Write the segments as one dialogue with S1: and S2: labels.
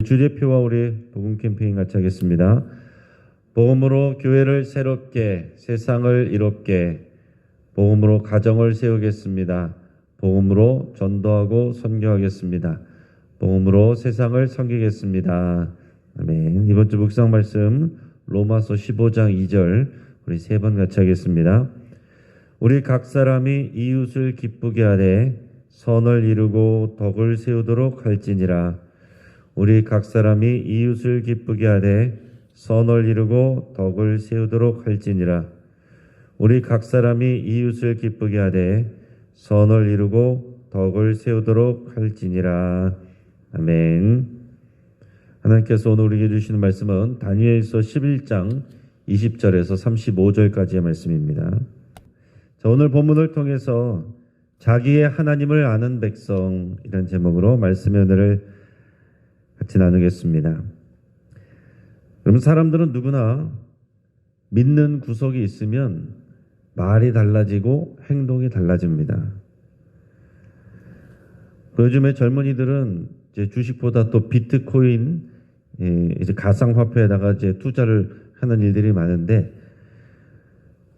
S1: 주대표와 우리 복음 캠페인 같이 하겠습니다. 복음으로 교회를 새롭게, 세상을 이롭게, 복음으로 가정을 세우겠습니다. 복음으로 전도하고 선교하겠습니다. 복음으로 세상을 섬기겠습니다. 아멘. 이번 주 묵상 말씀 로마서 15장 2절 우리 세 번 같이 하겠습니다. 우리 각 사람이 이웃을 기쁘게 하되 선을 이루고 덕을 세우도록 할지니라. 우리 각 사람이 이웃을 기쁘게 하되 선을 이루고 덕을 세우도록 할지니라. 우리 각 사람이 이웃을 기쁘게 하되 선을 이루고 덕을 세우도록 할지니라. 아멘. 하나님께서 오늘 우리에게 주시는 말씀은 다니엘서 11장 20절에서 35절까지의 말씀입니다. 자, 오늘 본문을 통해서 자기의 하나님을 아는 백성이라는 제목으로 말씀의 은혜를 같이 나누겠습니다. 그러면 사람들은 누구나 믿는 구석이 있으면 말이 달라지고 행동이 달라집니다. 요즘에 젊은이들은 이제 주식보다 또 비트코인, 이제 가상화폐에다가 이제 투자를 하는 일들이 많은데,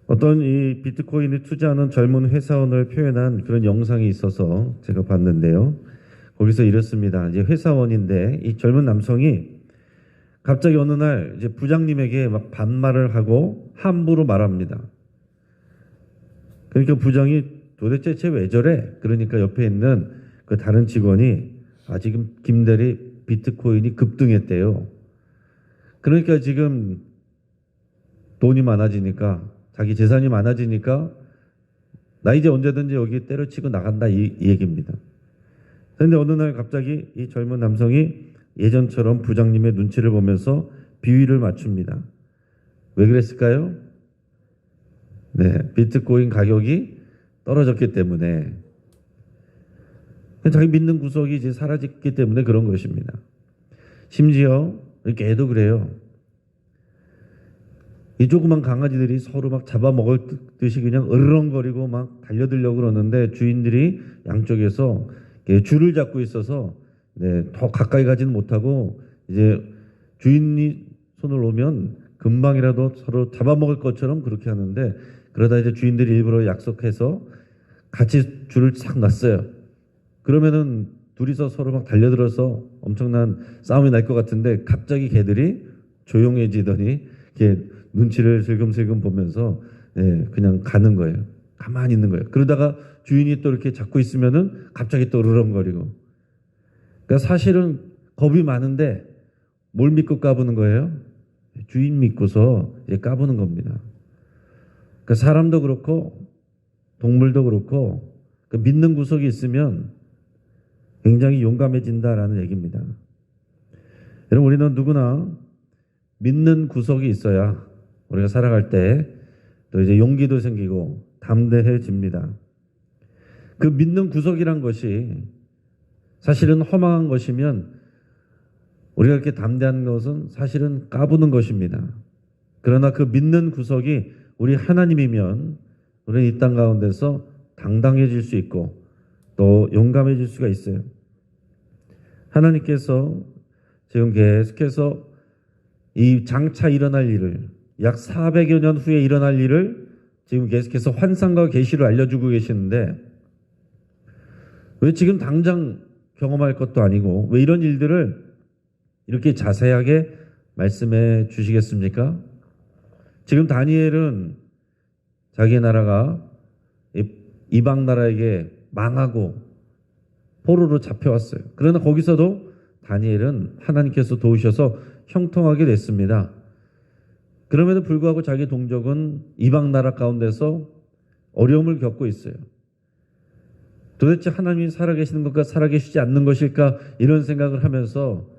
S1: 어떤 이 비트코인에 투자하는 젊은 회사원을 표현한 그런 영상이 있어서 제가 봤는데요. 거기서 이렇습니다. 이제 회사원인데 이 젊은 남성이 갑자기 어느 날 이제 부장님에게 막 반말을 하고 함부로 말합니다. 그러니까 부장이 도대체 쟤 왜 저래? 그러니까 옆에 있는 그 다른 직원이 지금 김대리 비트코인이 급등했대요. 그러니까 지금 돈이 많아지니까, 자기 재산이 많아지니까 나 이제 언제든지 여기 때려치고 나간다, 이 얘기입니다. 그런데 어느 날 갑자기 이 젊은 남성이 예전처럼 부장님의 눈치를 보면서 비위를 맞춥니다. 왜 그랬을까요? 네, 비트코인 가격이 떨어졌기 때문에, 자기 믿는 구석이 이제 사라졌기 때문에 그런 것입니다. 심지어 이렇게 애도 그래요. 이 조그만 강아지들이 서로 막 잡아먹을 듯이 그냥 으르렁거리고 막 달려들려고 그러는데 주인들이 양쪽에서 줄을 잡고 있어서 더 가까이 가지는 못하고, 이제 주인이 손을 놓으면 금방이라도 서로 잡아먹을 것처럼 그렇게 하는데, 그러다 이제 주인들이 일부러 약속해서 같이 줄을 싹 놨어요. 그러면은 둘이서 서로 막 달려들어서 엄청난 싸움이 날 것 같은데, 갑자기 개들이 조용해지더니 이렇게 눈치를 슬금슬금 보면서 그냥 가는 거예요. 가만히 있는 거예요. 그러다가 주인이 또 이렇게 잡고 있으면은 갑자기 또 으르렁거리고. 그러니까 사실은 겁이 많은데 뭘 믿고 까부는 거예요? 주인 믿고서 이제 까부는 겁니다. 그러니까 사람도 그렇고 동물도 그렇고 믿는 구석이 있으면 굉장히 용감해진다라는 얘기입니다. 여러분, 우리는 누구나 믿는 구석이 있어야 우리가 살아갈 때 또 이제 용기도 생기고 담대해집니다. 그 믿는 구석이란 것이 사실은 허망한 것이면 우리가 이렇게 담대한 것은 사실은 까부는 것입니다. 그러나 그 믿는 구석이 우리 하나님이면 우리는 이 땅 가운데서 당당해질 수 있고 또 용감해질 수가 있어요. 하나님께서 지금 계속해서 이 장차 일어날 일을, 약 400여 년 후에 일어날 일을 지금 계속해서 환상과 계시로 알려주고 계시는데, 왜 지금 당장 경험할 것도 아니고 왜 이런 일들을 이렇게 자세하게 말씀해 주시겠습니까? 지금 다니엘은 자기 나라가 이방 나라에게 망하고 포로로 잡혀왔어요. 그러나 거기서도 다니엘은 하나님께서 도우셔서 형통하게 됐습니다. 그럼에도 불구하고 자기 동족은 이방 나라 가운데서 어려움을 겪고 있어요. 도대체 하나님이 살아계시는 것과 살아계시지 않는 것일까, 이런 생각을 하면서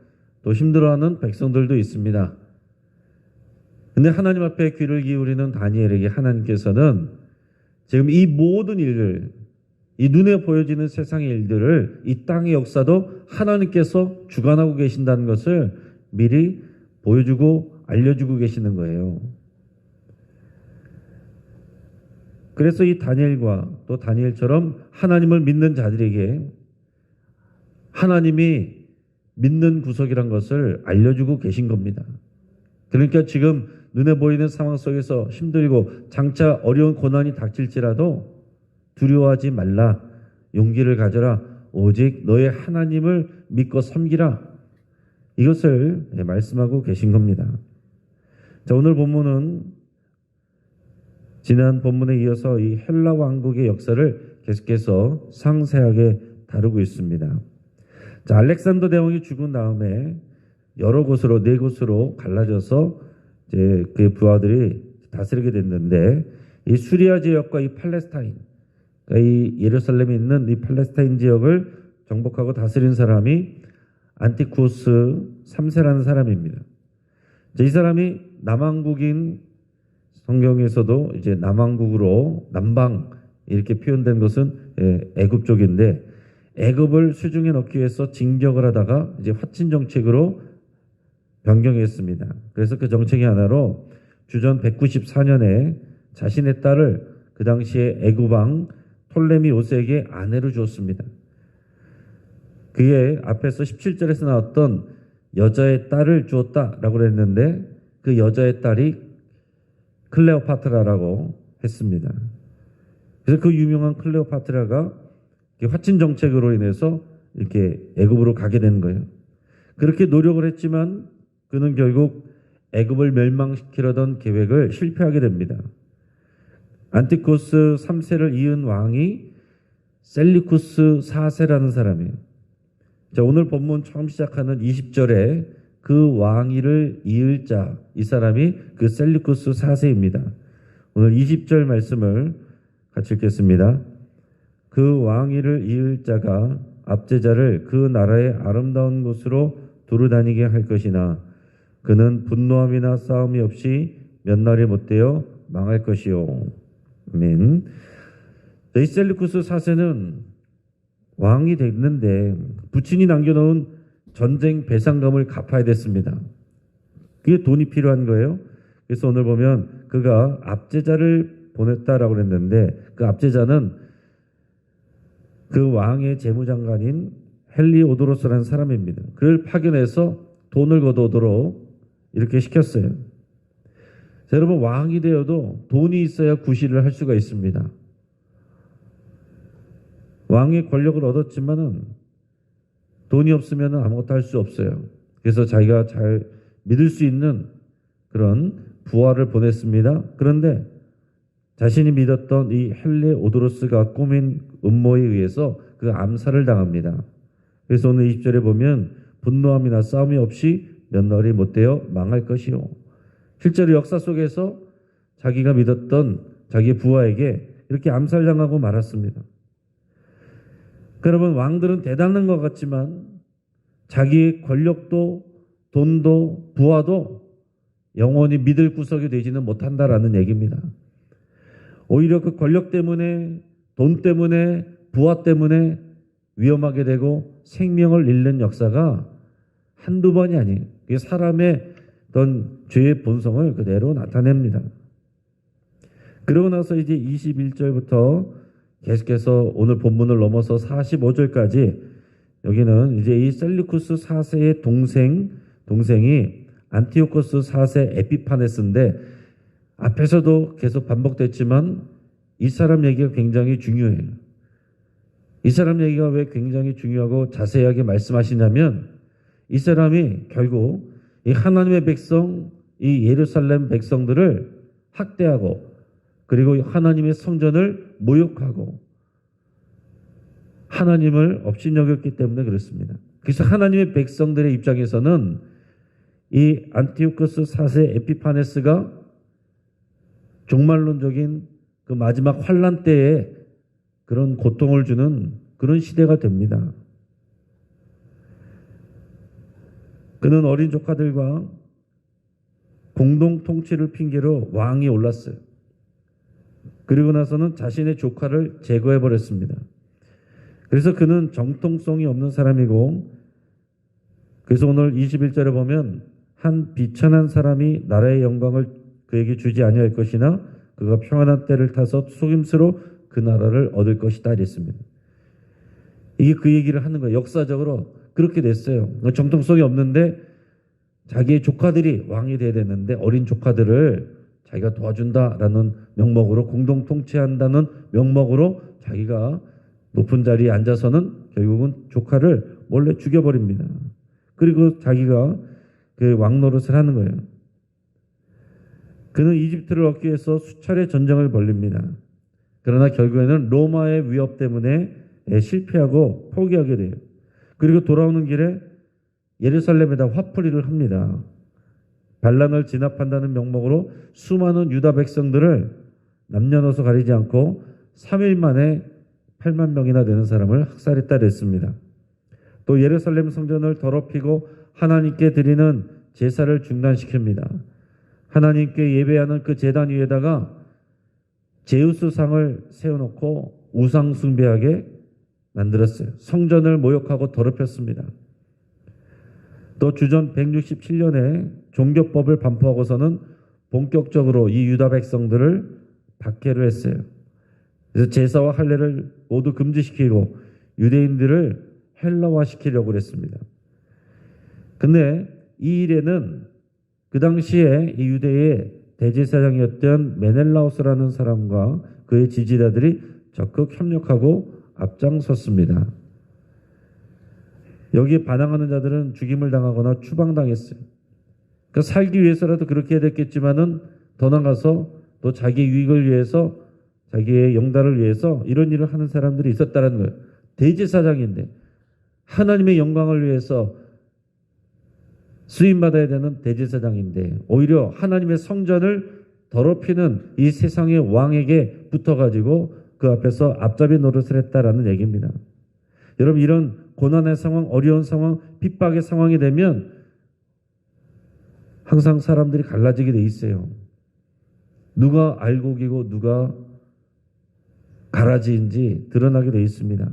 S1: 또 힘들어하는 백성들도 있습니다. 근데 하나님 앞에 귀를 기울이는 다니엘에게 하나님께서는 지금 이 모든 일을, 이 눈에 보여지는 세상의 일들을, 이 땅의 역사도 하나님께서 주관하고 계신다는 것을 미리 보여주고 알려주고 계시는 거예요. 그래서 이 다니엘과 또 다니엘처럼 하나님을 믿는 자들에게 하나님이 믿는 구석이란 것을 알려주고 계신 겁니다. 그러니까 지금 눈에 보이는 상황 속에서 힘들고 장차 어려운 고난이 닥칠지라도 두려워하지 말라. 용기를 가져라. 오직 너의 하나님을 믿고 섬기라. 이것을 말씀하고 계신 겁니다. 자, 오늘 본문은 지난 본문에 이어서 이 헬라 왕국의 역사를 계속해서 상세하게 다루고 있습니다. 자, 알렉산더 대왕이 죽은 다음에 여러 곳으로 네 곳으로 갈라져서 이제 그의 부하들이 다스리게 됐는데 이 수리아 지역과 이 팔레스타인, 그러니까 이 예루살렘에 있는 이 팔레스타인 지역을 정복하고 다스린 사람이 안티쿠스 3세라는 사람입니다. 이 사람이 남왕국인 성경에서도 이제 남왕국으로 남방 이렇게 표현된 것은 애굽 쪽인데 애굽을 수중에 넣기 위해서 징격을 하다가 이제 화친 정책으로 변경했습니다. 그래서 그 정책의 하나로 주전 194년에 자신의 딸을 그 당시에 애굽 왕 톨레미 5세에게 아내로 주었습니다. 그의 앞에서 17절에서 나왔던 여자의 딸을 주었다라고 했는데 그 여자의 딸이 클레오파트라라고 했습니다. 그래서 그 유명한 클레오파트라가 화친 정책으로 인해서 이렇게 애굽으로 가게 된 거예요. 그렇게 노력을 했지만 그는 결국 애굽을 멸망시키려던 계획을 실패하게 됩니다. 안티쿠스 3세를 이은 왕이 셀리쿠스 4세라는 사람이에요. 자, 오늘 본문 처음 시작하는 20절에 그 왕위를 이을 자, 이 사람이 그 셀리쿠스 4세입니다. 오늘 20절 말씀을 같이 읽겠습니다. 그 왕위를 이을 자가 압제자를 그 나라의 아름다운 곳으로 두루다니게 할 것이나 그는 분노함이나 싸움이 없이 몇 날이 못되어 망할 것이요. 아멘. 이 셀리쿠스 4세는 왕이 됐는데 부친이 남겨놓은 전쟁 배상금을 갚아야 됐습니다. 그게 돈이 필요한 거예요. 그래서 오늘 보면 그가 압제자를 보냈다라고 했는데 그 압제자는 그 왕의 재무장관인 헬리오도로스라는 사람입니다. 그를 파견해서 돈을 걷어오도록 이렇게 시켰어요. 자, 여러분, 왕이 되어도 돈이 있어야 구실을 할 수가 있습니다. 왕의 권력을 얻었지만은 돈이 없으면 아무것도 할 수 없어요. 그래서 자기가 잘 믿을 수 있는 그런 부하를 보냈습니다. 그런데 자신이 믿었던 이 헬레오도로스가 꾸민 음모에 의해서 그 암살을 당합니다. 그래서 오늘 20절에 보면 분노함이나 싸움이 없이 몇 날이 못되어 망할 것이요. 실제로 역사 속에서 자기가 믿었던 자기 부하에게 이렇게 암살당하고 말았습니다. 여러분, 왕들은 대단한 것 같지만 자기의 권력도 돈도 부하도 영원히 믿을 구석이 되지는 못한다라는 얘기입니다. 오히려 그 권력 때문에 돈 때문에 부하 때문에 위험하게 되고 생명을 잃는 역사가 한두 번이 아니에요. 그게 사람의 어떤 죄의 본성을 그대로 나타냅니다. 그러고 나서 이제 21절부터 계속해서 오늘 본문을 넘어서 45절까지 여기는 이제 이 셀리쿠스 4세의 동생이 안티오코스 4세 에피파네스인데 앞에서도 계속 반복됐지만 이 사람 얘기가 굉장히 중요해요. 이 사람 얘기가 왜 굉장히 중요하고 자세하게 말씀하시냐면 이 사람이 결국 이 하나님의 백성, 이 예루살렘 백성들을 학대하고 그리고 하나님의 성전을 모욕하고 하나님을 업신여겼기 때문에 그렇습니다. 그래서 하나님의 백성들의 입장에서는 이 안티오코스 4세 에피파네스가 종말론적인 그 마지막 환란 때에 그런 고통을 주는 그런 시대가 됩니다. 그는 어린 조카들과 공동 통치를 핑계로 왕이 올랐어요. 그리고 나서는 자신의 조카를 제거해 버렸습니다. 그래서 그는 정통성이 없는 사람이고 그래서 오늘 21절에 보면 한 비천한 사람이 나라의 영광을 그에게 주지 아니할 것이나 그가 평안한 때를 타서 속임수로 그 나라를 얻을 것이다 이랬습니다. 이게 그 얘기를 하는 거예요. 역사적으로 그렇게 됐어요. 정통성이 없는데 자기의 조카들이 왕이 돼야 되는데 어린 조카들을 자기가 도와준다라는 명목으로, 공동 통치한다는 명목으로 자기가 높은 자리에 앉아서는 결국은 조카를 몰래 죽여버립니다. 그리고 자기가 그 왕노릇을 하는 거예요. 그는 이집트를 얻기 위해서 수차례 전쟁을 벌립니다. 그러나 결국에는 로마의 위협 때문에 실패하고 포기하게 돼요. 그리고 돌아오는 길에 예루살렘에다 화풀이를 합니다. 반란을 진압한다는 명목으로 수많은 유다 백성들을 남녀노소 가리지 않고 3일 만에 8만 명이나 되는 사람을 학살했다 그랬습니다. 또 예루살렘 성전을 더럽히고 하나님께 드리는 제사를 중단시킵니다. 하나님께 예배하는 그 제단 위에다가 제우스 상을 세워놓고 우상 숭배하게 만들었어요. 성전을 모욕하고 더럽혔습니다. 또 주전 167년에 종교법을 반포하고서는 본격적으로 이 유다 백성들을 박해를 했어요. 그래서 제사와 할례를 모두 금지시키고 유대인들을 헬라화시키려고 했습니다. 근데 이 일에는 그 당시에 이 유대의 대제사장이었던 메넬라우스라는 사람과 그의 지지자들이 적극 협력하고 앞장섰습니다. 여기에 반항하는 자들은 죽임을 당하거나 추방당했어요. 그러니까 살기 위해서라도 그렇게 해야 됐겠지만은 더 나가서 또 자기 유익을 위해서, 자기의 영달을 위해서 이런 일을 하는 사람들이 있었다는 거예요. 대제사장인데 하나님의 영광을 위해서 수임받아야 되는 대제사장인데 오히려 하나님의 성전을 더럽히는 이 세상의 왕에게 붙어가지고 그 앞에서 앞잡이 노릇을 했다라는 얘기입니다. 여러분, 이런 고난의 상황, 어려운 상황, 핍박의 상황이 되면 항상 사람들이 갈라지게 돼 있어요. 누가 알곡이고 누가 가라지인지 드러나게 돼 있습니다.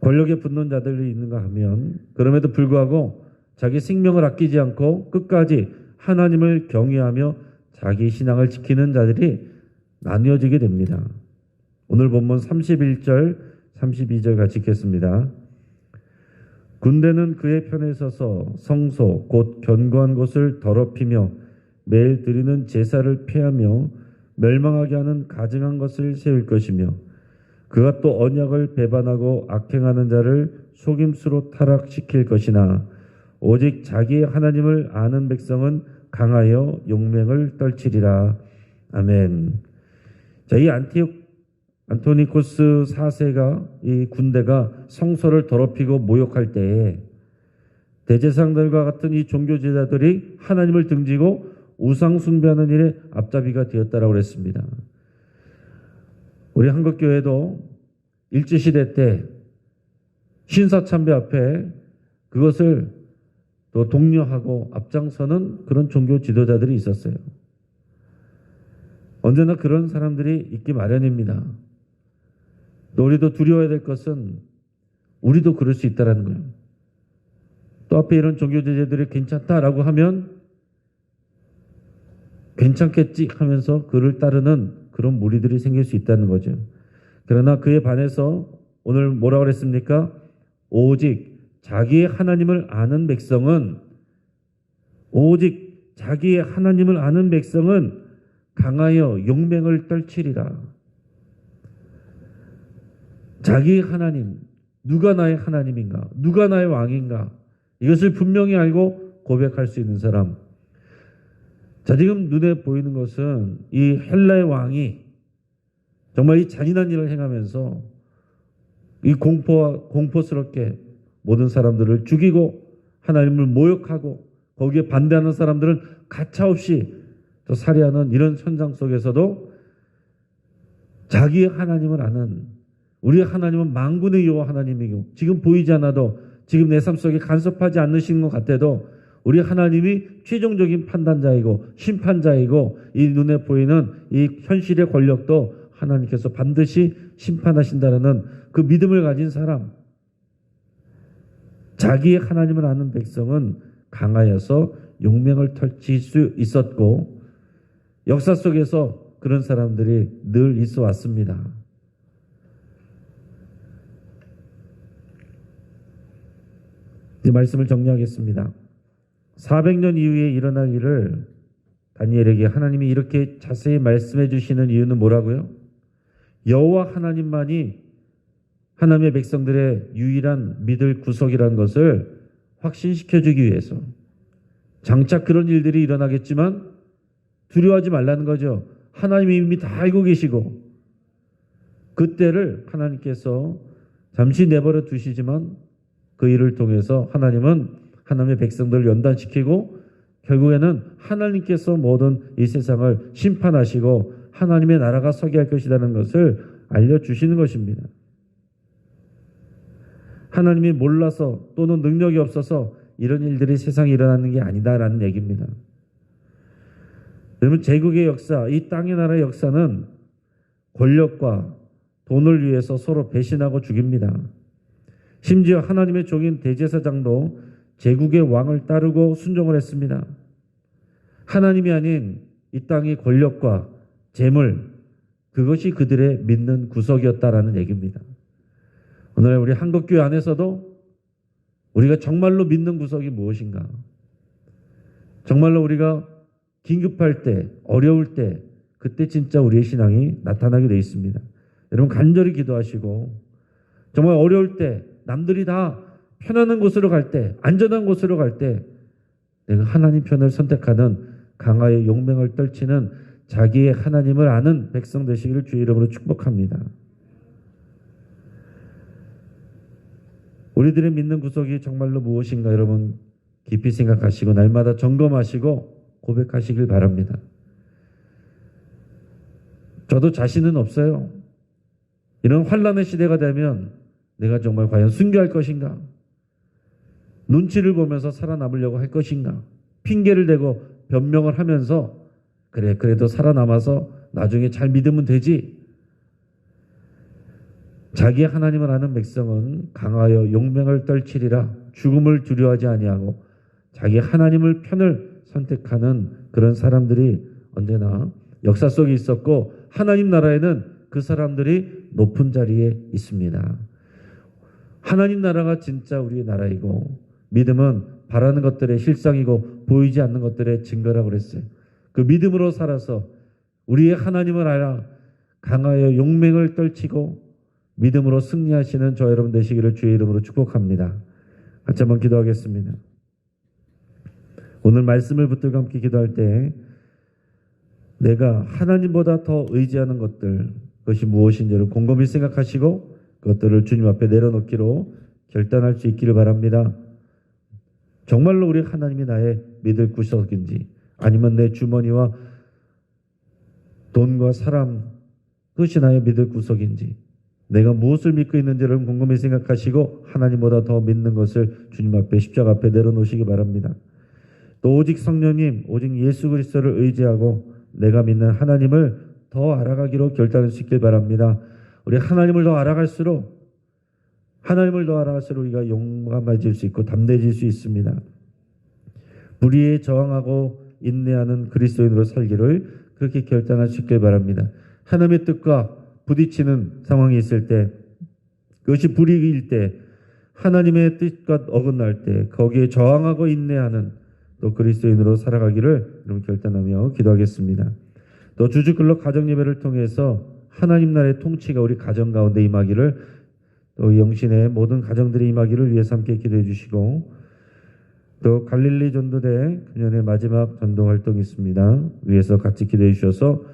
S1: 권력에 붙는 자들이 있는가 하면 그럼에도 불구하고 자기 생명을 아끼지 않고 끝까지 하나님을 경외하며 자기 신앙을 지키는 자들이 나뉘어지게 됩니다. 오늘 본문 31절, 32절 같이 읽겠습니다. 군대는 그의 편에 서서 성소 곧 견고한 곳을 더럽히며 매일 드리는 제사를 폐하며 멸망하게 하는 가증한 것을 세울 것이며 그가 또 언약을 배반하고 악행하는 자를 속임수로 타락시킬 것이나 오직 자기의 하나님을 아는 백성은 강하여 용맹을 떨치리라. 아멘. 자, 이 안토니코스 4세가 이 군대가 성소를 더럽히고 모욕할 때에 대제사장들과 같은 이 종교 지도자들이 하나님을 등지고 우상 숭배하는 일에 앞잡이가 되었다라고 그랬습니다. 우리 한국교회도 일제시대 때 신사참배 앞에 그것을 또 독려하고 앞장서는 그런 종교 지도자들이 있었어요. 언제나 그런 사람들이 있기 마련입니다. 또 우리도 두려워야 될 것은 우리도 그럴 수 있다는 거예요. 또 앞에 이런 종교 지도자들이 괜찮다라고 하면 괜찮겠지 하면서 그를 따르는 그런 무리들이 생길 수 있다는 거죠. 그러나 그에 반해서 오늘 뭐라고 그랬습니까? 오직 자기의 하나님을 아는 백성은, 오직 자기의 하나님을 아는 백성은 강하여 용맹을 떨치리라. 자기의 하나님, 누가 나의 하나님인가? 누가 나의 왕인가? 이것을 분명히 알고 고백할 수 있는 사람. 자, 지금 눈에 보이는 것은 이 헬라의 왕이 정말 이 잔인한 일을 행하면서 이 공포스럽게 모든 사람들을 죽이고 하나님을 모욕하고 거기에 반대하는 사람들은 가차없이 또 살해하는 이런 현장 속에서도 자기의 하나님을 아는, 우리의 하나님은 만군의 여호와 하나님이고 지금 보이지 않아도 지금 내 삶 속에 간섭하지 않으신 것 같아도 우리 하나님이 최종적인 판단자이고 심판자이고 이 눈에 보이는 이 현실의 권력도 하나님께서 반드시 심판하신다는 그 믿음을 가진 사람, 자기의 하나님을 아는 백성은 강하여서 용맹을 펼칠 수 있었고 역사 속에서 그런 사람들이 늘 있어 왔습니다. 이 말씀을 정리하겠습니다. 400년 이후에 일어날 일을 다니엘에게 하나님이 이렇게 자세히 말씀해 주시는 이유는 뭐라고요? 여호와 하나님만이 하나님의 백성들의 유일한 믿을 구석이라는 것을 확신시켜 주기 위해서. 장차 그런 일들이 일어나겠지만 두려워하지 말라는 거죠. 하나님이 이미 다 알고 계시고 그때를 하나님께서 잠시 내버려 두시지만 그 일을 통해서 하나님은 하나님의 백성들을 연단시키고 결국에는 하나님께서 모든 이 세상을 심판하시고 하나님의 나라가 서게 할 것이라는 것을 알려주시는 것입니다. 하나님이 몰라서 또는 능력이 없어서 이런 일들이 세상에 일어나는 게 아니다라는 얘기입니다. 여러분, 제국의 역사, 이 땅의 나라의 역사는 권력과 돈을 위해서 서로 배신하고 죽입니다. 심지어 하나님의 종인 대제사장도 제국의 왕을 따르고 순종을 했습니다. 하나님이 아닌 이 땅의 권력과 재물, 그것이 그들의 믿는 구석이었다라는 얘기입니다. 오늘 우리 한국교회 안에서도 우리가 정말로 믿는 구석이 무엇인가? 정말로 우리가 긴급할 때, 어려울 때, 그때 진짜 우리의 신앙이 나타나게 되어 있습니다. 여러분 간절히 기도하시고 정말 어려울 때, 남들이 다 편안한 곳으로 갈 때, 안전한 곳으로 갈 때 내가 하나님 편을 선택하는 강하여 용맹을 떨치는 자기의 하나님을 아는 백성 되시기를 주의 이름으로 축복합니다. 우리들의 믿는 구석이 정말로 무엇인가 여러분 깊이 생각하시고 날마다 점검하시고 고백하시길 바랍니다. 저도 자신은 없어요. 이런 환난의 시대가 되면 내가 정말 과연 순교할 것인가? 눈치를 보면서 살아남으려고 할 것인가? 핑계를 대고 변명을 하면서 그래도 살아남아서 나중에 잘 믿으면 되지. 자기 하나님을 아는 백성은 강하여 용맹을 떨치리라. 죽음을 두려워하지 아니하고 자기 하나님을 편을 선택하는 그런 사람들이 언제나 역사 속에 있었고 하나님 나라에는 그 사람들이 높은 자리에 있습니다. 하나님 나라가 진짜 우리의 나라이고 믿음은 바라는 것들의 실상이고 보이지 않는 것들의 증거라고 그랬어요. 그 믿음으로 살아서 우리의 하나님을 알아 강하여 용맹을 떨치고 믿음으로 승리하시는 저 여러분 되시기를 주의 이름으로 축복합니다. 같이 한번 기도하겠습니다. 오늘 말씀을 붙들고 함께 기도할 때 내가 하나님보다 더 의지하는 것들 그것이 무엇인지를 곰곰이 생각하시고 그것들을 주님 앞에 내려놓기로 결단할 수 있기를 바랍니다. 정말로 우리 하나님이 나의 믿을 구석인지 아니면 내 주머니와 돈과 사람 그것이 나의 믿을 구석인지 내가 무엇을 믿고 있는지를 곰곰이 생각하시고 하나님보다 더 믿는 것을 주님 앞에 십자가 앞에 내려놓으시기 바랍니다. 또 오직 성령님 오직 예수 그리스도를 의지하고 내가 믿는 하나님을 더 알아가기로 결단할 수 있길 바랍니다. 우리 하나님을 더 알아갈수록 우리가 용감해질 수 있고 담대해질 수 있습니다. 불의에 저항하고 인내하는 그리스도인으로 살기를 그렇게 결단할 수 있길 바랍니다. 하나님의 뜻과 부딪히는 상황이 있을 때 그것이 불의일 때 하나님의 뜻과 어긋날 때 거기에 저항하고 인내하는 또 그리스도인으로 살아가기를 여러분 결단하며 기도하겠습니다. 또 주주클럽 가정예배를 통해서 하나님 나라의 통치가 우리 가정 가운데 임하기를 또 영신의 모든 가정들이 임하기를 위해서 함께 기도해 주시고 또 갈릴리 전도대 금년의 마지막 전도 활동이 있습니다. 위에서 같이 기도해 주셔서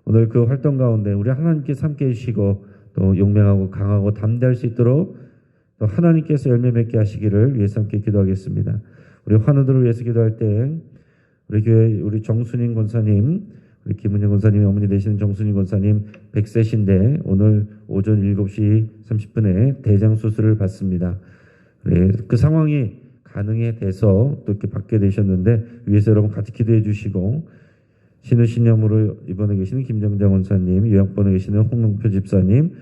S1: 오늘 그 활동 가운데 우리 하나님께서 함께 해주시고 또 용맹하고 강하고 담대할 수 있도록 또 하나님께서 열매 맺게 하시기를 위해서 함께 기도하겠습니다. 우리 환우들을 위해서 기도할 때 우리 교회 우리 정순인 권사님 우리 김은영 권사님의 어머니 되시는 정순인 권사님 100세신데 오늘 오전 7시 30분에 대장 수술을 받습니다. 그 상황이 가능해 돼서 또 이렇게 받게 되셨는데 위에서 여러분 같이 기도해 주시고 신우신염으로 입원해 계시는 김정장 원사님, 요양원에 계시는 홍명표 집사님,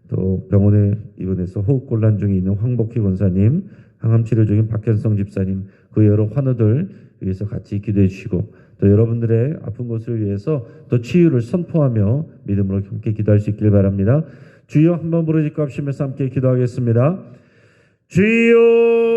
S1: 또 병원에 입원해서 호흡곤란 중에 있는 황복희 권사님, 항암치료 중인 박현성 집사님, 그 여러 환우들 위해서 같이 기도해 주시고 또 여러분들의 아픈 것을 위해서 또 치유를 선포하며 믿음으로 함께 기도할 수 있길 바랍니다. 주여 한번 부르짖고 합심해서 함께 기도하겠습니다. 주여